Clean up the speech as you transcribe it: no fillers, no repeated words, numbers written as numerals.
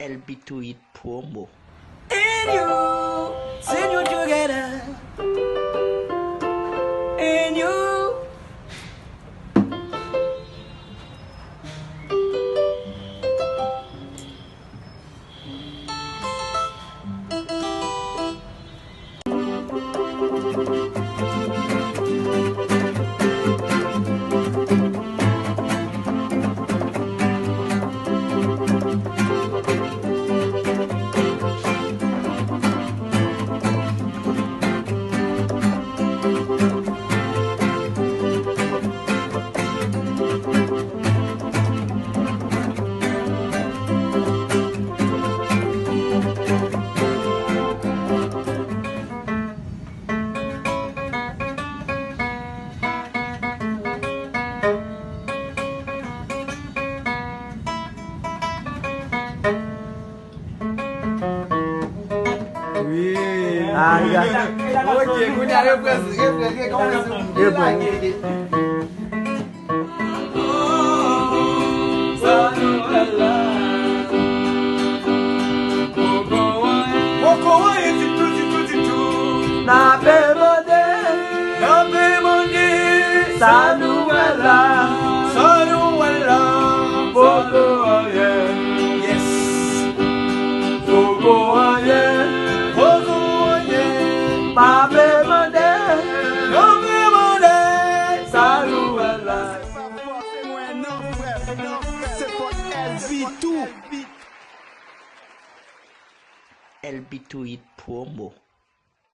LB2 promo. And you, send you together. And you. Oye, cuña, refresque, ¿cómo es un milagre? Na bemode, sanuela, boko aye, Yes. boko aye, ma bemode, sanuela. LB2 promo.